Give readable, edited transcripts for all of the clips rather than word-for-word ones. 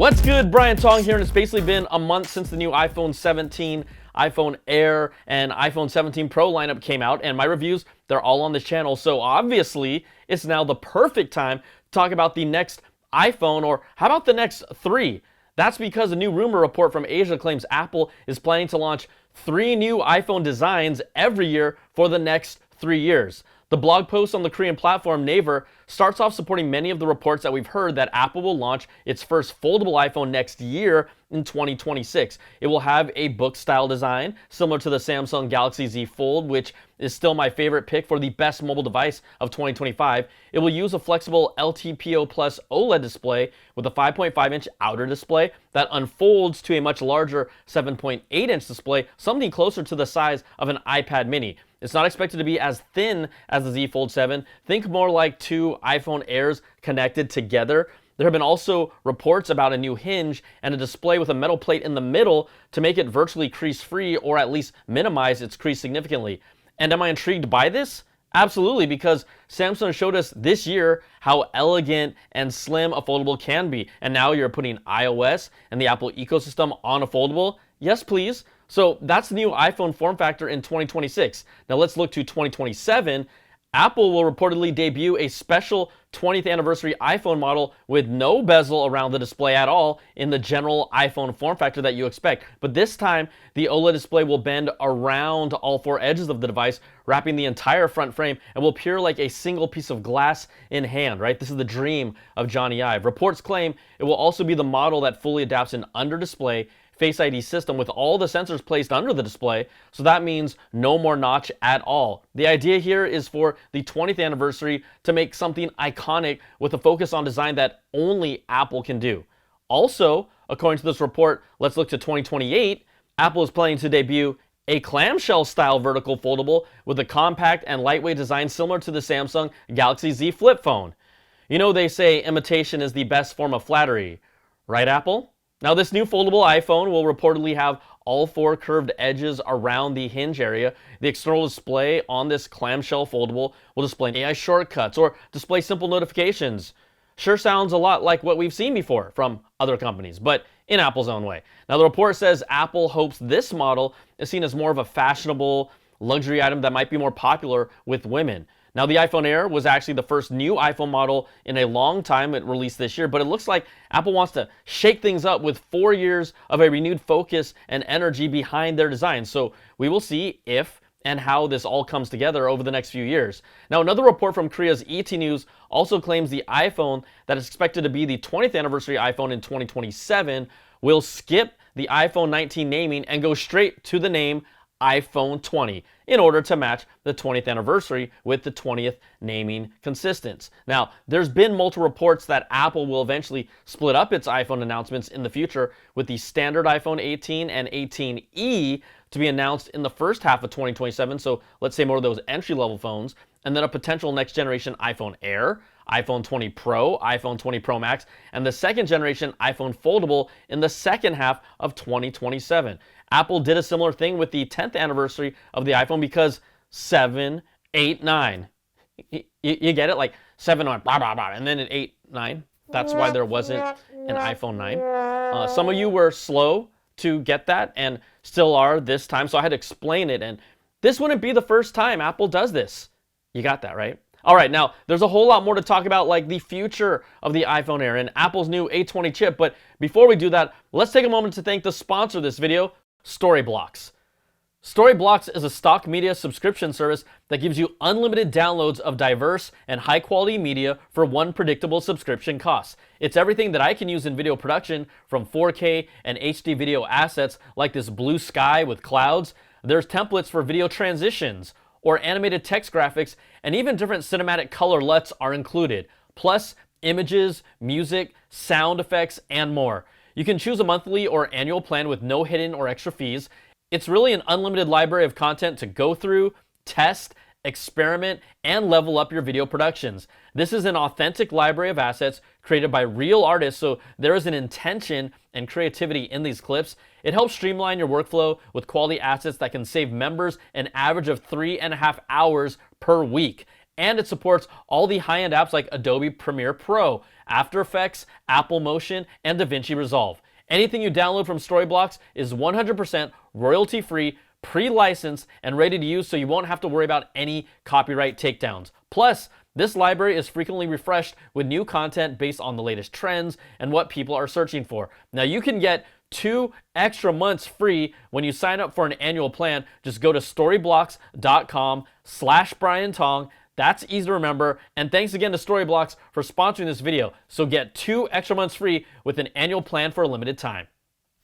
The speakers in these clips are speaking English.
What's good? Brian Tong here, and it's basically been a month since the new iPhone 17, iPhone Air, and iPhone 17 Pro lineup came out, and my reviews, they're all on this channel. So obviously, it's now the perfect time to talk about the next iPhone, or how about the next three? That's because a new rumor report from Asia claims Apple is planning to launch 3 new iPhone designs every year for the next 3 years. The blog post on the Korean platform Naver starts off supporting many of the reports that we've heard that Apple will launch its first foldable iPhone next year in 2026. It will have a book-style design, similar to the Samsung Galaxy Z Fold, which is still my favorite pick for the best mobile device of 2025. It will use a flexible LTPO Plus OLED display with a 5.5-inch outer display that unfolds to a much larger 7.8-inch display, something closer to the size of an iPad mini. It's not expected to be as thin as the Z Fold 7. Think more like 2 iPhone Airs connected together. There have been also reports about a new hinge and a display with a metal plate in the middle to make it virtually crease-free, or at least minimize its crease significantly. And am I intrigued by this? Absolutely, because Samsung showed us this year how elegant and slim a foldable can be. And now you're putting iOS and the Apple ecosystem on a foldable? Yes, please. So that's the new iPhone form factor in 2026. Now let's look to 2027. Apple will reportedly debut a special 20th anniversary iPhone model with no bezel around the display at all in the general iPhone form factor that you expect. But this time, the OLED display will bend around all 4 edges of the device, wrapping the entire front frame, and will appear like a single piece of glass in hand, right? This is the dream of Johnny Ive. Reports claim it will also be the model that fully adapts an under-display Face ID system with all the sensors placed under the display, so that means no more notch at all. The idea here is for the 20th anniversary to make something iconic with a focus on design that only Apple can do. Also, according to this report, let's look to 2028. Apple is planning to debut a clamshell-style vertical foldable with a compact and lightweight design similar to the Samsung Galaxy Z Flip phone. You know, they say imitation is the best form of flattery, right, Apple? Now, this new foldable iPhone will reportedly have all 4 curved edges around the hinge area. The external display on this clamshell foldable will display AI shortcuts or display simple notifications. Sure sounds a lot like what we've seen before from other companies, but in Apple's own way. Now, the report says Apple hopes this model is seen as more of a fashionable luxury item that might be more popular with women. Now, the iPhone Air was actually the first new iPhone model in a long time. It released this year, but it looks like Apple wants to shake things up with 4 years of a renewed focus and energy behind their design. So we will see if and how this all comes together over the next few years. Now, another report from Korea's ET News also claims the iPhone that is expected to be the 20th anniversary iPhone in 2027 will skip the iPhone 19 naming and go straight to the name iPhone 20 in order to match the 20th anniversary with the 20th naming consistence. Now, there's been multiple reports that Apple will eventually split up its iPhone announcements in the future, with the standard iPhone 18 and 18e to be announced in the first half of 2027, so let's say more of those entry-level phones, and then a potential next-generation iPhone Air, iPhone 20 Pro, iPhone 20 Pro Max, and the second-generation iPhone foldable in the second half of 2027. Apple did a similar thing with the 10th anniversary of the iPhone because 7, 8, 9. You get it? Like 7, blah, blah, blah, and then an 8, 9. That's why there wasn't an iPhone 9. Some of you were slow to get that and still are this time, so I had to explain it, and this wouldn't be the first time Apple does this. You got that, right? All right, now, there's a whole lot more to talk about, like the future of the iPhone Air and Apple's new A20 chip, but before we do that, let's take a moment to thank the sponsor of this video, Storyblocks. Storyblocks is a stock media subscription service that gives you unlimited downloads of diverse and high-quality media for one predictable subscription cost. It's everything that I can use in video production, from 4K and HD video assets like this blue sky with clouds. There's templates for video transitions or animated text graphics, and even different cinematic color LUTs are included, plus images, music, sound effects, and more. You can choose a monthly or annual plan with no hidden or extra fees. It's really an unlimited library of content to go through, test, experiment, and level up your video productions. This is an authentic library of assets created by real artists, so there is an intention and creativity in these clips. It helps streamline your workflow with quality assets that can save members an average of 3.5 hours per week. and it supports all the high-end apps like Adobe Premiere Pro, After Effects, Apple Motion, and DaVinci Resolve. Anything you download from Storyblocks is 100% royalty-free, pre-licensed, and ready to use, so you won't have to worry about any copyright takedowns. Plus, this library is frequently refreshed with new content based on the latest trends and what people are searching for. Now, you can get 2 extra months free when you sign up for an annual plan. Just go to storyblocks.com/BrianTong. That's easy to remember. And thanks again to Storyblocks for sponsoring this video. So get 2 extra months free with an annual plan for a limited time.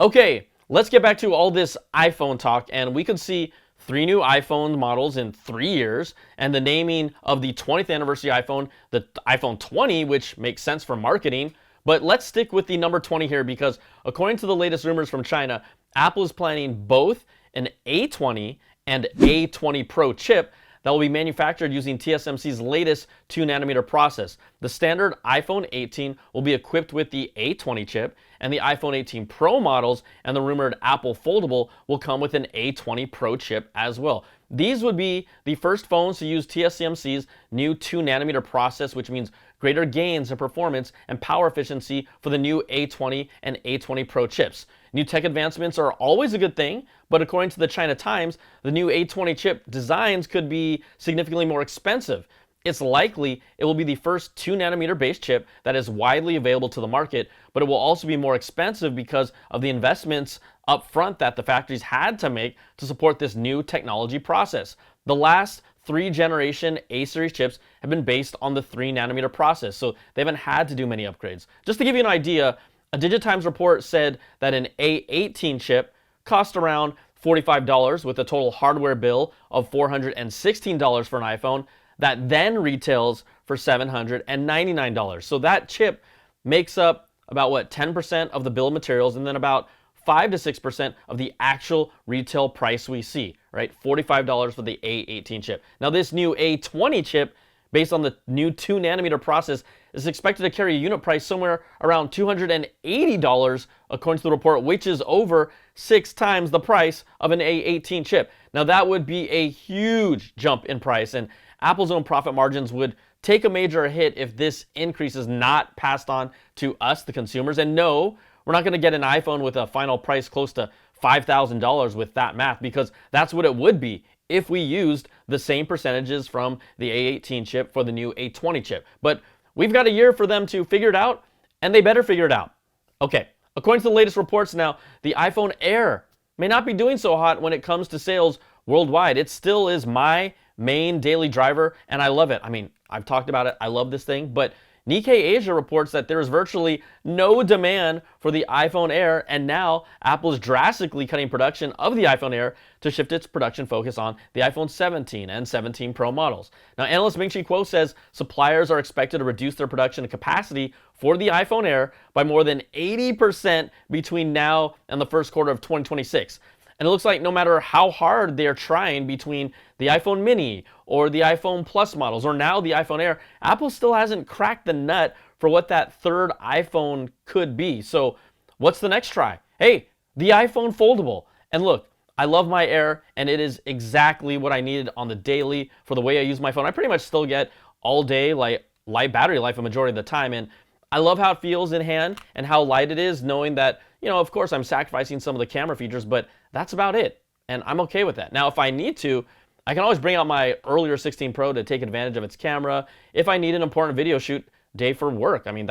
Okay, let's get back to all this iPhone talk, and we could see 3 new iPhone models in 3 years, and the naming of the 20th anniversary iPhone, the iPhone 20, which makes sense for marketing. But let's stick with the number 20 here, because according to the latest rumors from China, Apple is planning both an A20 and A20 Pro chip that will be manufactured using TSMC's latest 2nm process. The standard iPhone 18 will be equipped with the A20 chip, and the iPhone 18 Pro models and the rumored Apple Foldable will come with an A20 Pro chip as well. These would be the first phones to use TSMC's new 2nm process, which means greater gains in performance and power efficiency for the new A20 and A20 Pro chips. New tech advancements are always a good thing, but according to the China Times, the new A20 chip designs could be significantly more expensive. It's likely it will be the first 2nm based chip that is widely available to the market, but it will also be more expensive because of the investments up front that the factories had to make to support this new technology process. The last 3 generation A-series chips have been based on the 3nm process, so they haven't had to do many upgrades. Just to give you an idea, a DigiTimes report said that an A18 chip cost around $45 with a total hardware bill of $416 for an iPhone that then retails for $799. So that chip makes up about 10% of the bill of materials, and then about 5 to 6% of the actual retail price we see, right? $45 for the A18 chip. Now this new A20 chip, based on the new 2nm process, is expected to carry a unit price somewhere around $280 according to the report, which is over 6 times the price of an A18 chip. Now that would be a huge jump in price, and Apple's own profit margins would take a major hit if this increase is not passed on to us, the consumers. And no, we're not going to get an iPhone with a final price close to $5,000 with that math, because that's what it would be if we used the same percentages from the A18 chip for the new A20 chip. But we've got a year for them to figure it out, and they better figure it out. Okay, according to the latest reports now, the iPhone Air may not be doing so hot when it comes to sales worldwide. It still is my main daily driver, and I love it. I mean, I've talked about it. I love this thing, but Nikkei Asia reports that there is virtually no demand for the iPhone Air, and now Apple is drastically cutting production of the iPhone Air to shift its production focus on the iPhone 17 and 17 Pro models. Now, analyst Ming-Chi Kuo says suppliers are expected to reduce their production capacity for the iPhone Air by more than 80% between now and the first quarter of 2026. And it looks like no matter how hard they are trying between the iPhone mini or the iPhone Plus models or now the iPhone Air, Apple still hasn't cracked the nut for what that third iPhone could be. So what's the next try? Hey, the iPhone Foldable. And look, I love my Air, and it is exactly what I needed on the daily for the way I use my phone. I pretty much still get all day light battery life a majority of the time, and I love how it feels in hand and how light it is, knowing that, you know, of course I'm sacrificing some of the camera features, but that's about it, and I'm okay with that. Now, if I need to, I can always bring out my earlier 16 Pro to take advantage of its camera if I need an important video shoot day for work. I mean,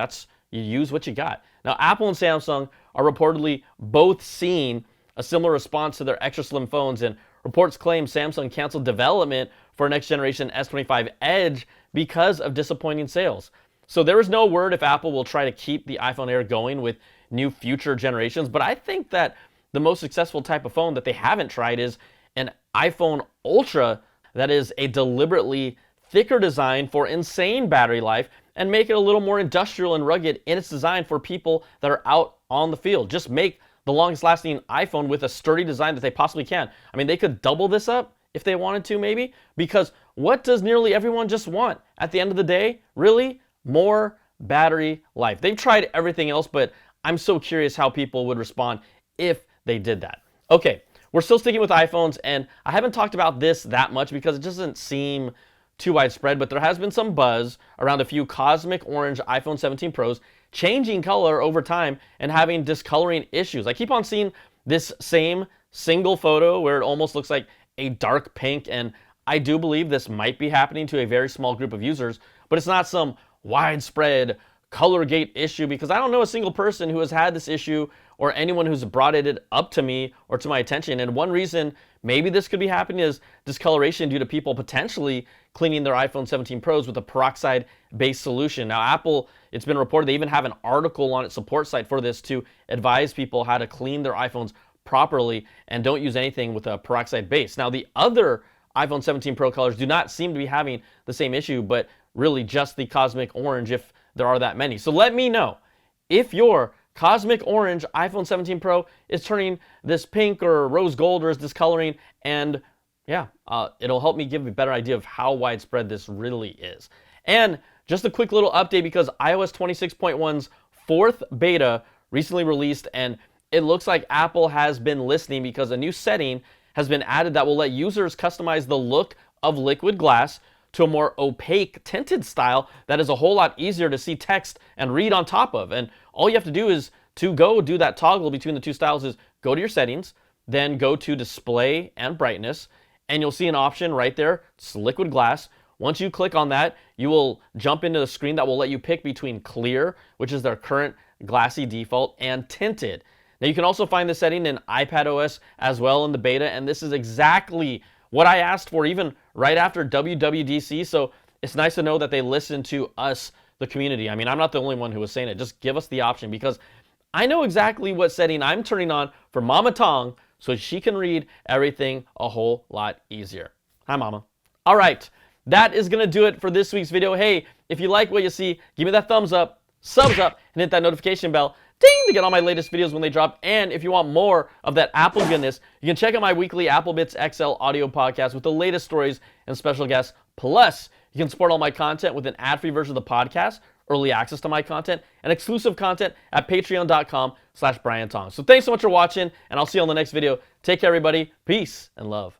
you use what you got. Now, Apple and Samsung are reportedly both seeing a similar response to their extra slim phones, and reports claim Samsung canceled development for next generation S25 Edge because of disappointing sales. So there is no word if Apple will try to keep the iPhone Air going with new future generations, but I think that the most successful type of phone that they haven't tried is an iPhone Ultra that is a deliberately thicker design for insane battery life and make it a little more industrial and rugged in its design for people that are out on the field. Just make the longest lasting iPhone with a sturdy design that they possibly can. I mean, they could double this up if they wanted to, maybe, because what does nearly everyone just want at the end of the day? Really? More battery life. They've tried everything else, but I'm so curious how people would respond if they did that. Okay, we're still sticking with iPhones, and I haven't talked about this that much because it doesn't seem too widespread, but there has been some buzz around a few cosmic orange iPhone 17 Pros changing color over time and having discoloring issues. I keep on seeing this same single photo where it almost looks like a dark pink, and I do believe this might be happening to a very small group of users, but it's not some widespread Colorgate issue, because I don't know a single person who has had this issue or anyone who's brought it up to me or to my attention. And one reason maybe this could be happening is discoloration due to people potentially cleaning their iPhone 17 Pros with a peroxide-based solution. Now, Apple, it's been reported they even have an article on its support site for this to advise people how to clean their iPhones properly and don't use anything with a peroxide base. Now, the other iPhone 17 Pro colors do not seem to be having the same issue, but really just the cosmic orange, if there are that many. So let me know if your cosmic orange iPhone 17 Pro is turning this pink or rose gold or is discoloring, and yeah, it'll help me give a better idea of how widespread this really is. And just a quick little update, because iOS 26.1's fourth beta recently released, and it looks like Apple has been listening, because a new setting has been added that will let users customize the look of liquid glass to a more opaque tinted style that is a whole lot easier to see text and read on top of. And all you have to do is to go do that toggle between the two styles is go to your settings, then go to display and brightness, and you'll see an option right there. It's liquid glass. Once you click on that, you will jump into the screen that will let you pick between clear, which is their current glassy default, and tinted. Now, you can also find the setting in iPadOS as well in the beta, and this is exactly what I asked for even right after WWDC, so it's nice to know that they listen to us, the community. I mean, I'm not the only one who was saying it. Just give us the option, because I know exactly what setting I'm turning on for Mama Tong so she can read everything a whole lot easier. Hi, Mama. All right, that is going to do it for this week's video. Hey, if you like what you see, give me that thumbs up, subs up, and hit that notification bell, ding, to get all my latest videos when they drop. And if you want more of that Apple goodness, you can check out my weekly Apple Bits XL audio podcast with the latest stories and special guests. Plus, you can support all my content with an ad-free version of the podcast, early access to my content, and exclusive content at patreon.com/BrianTong. So thanks so much for watching, and I'll see you on the next video. Take care, everybody. Peace and love.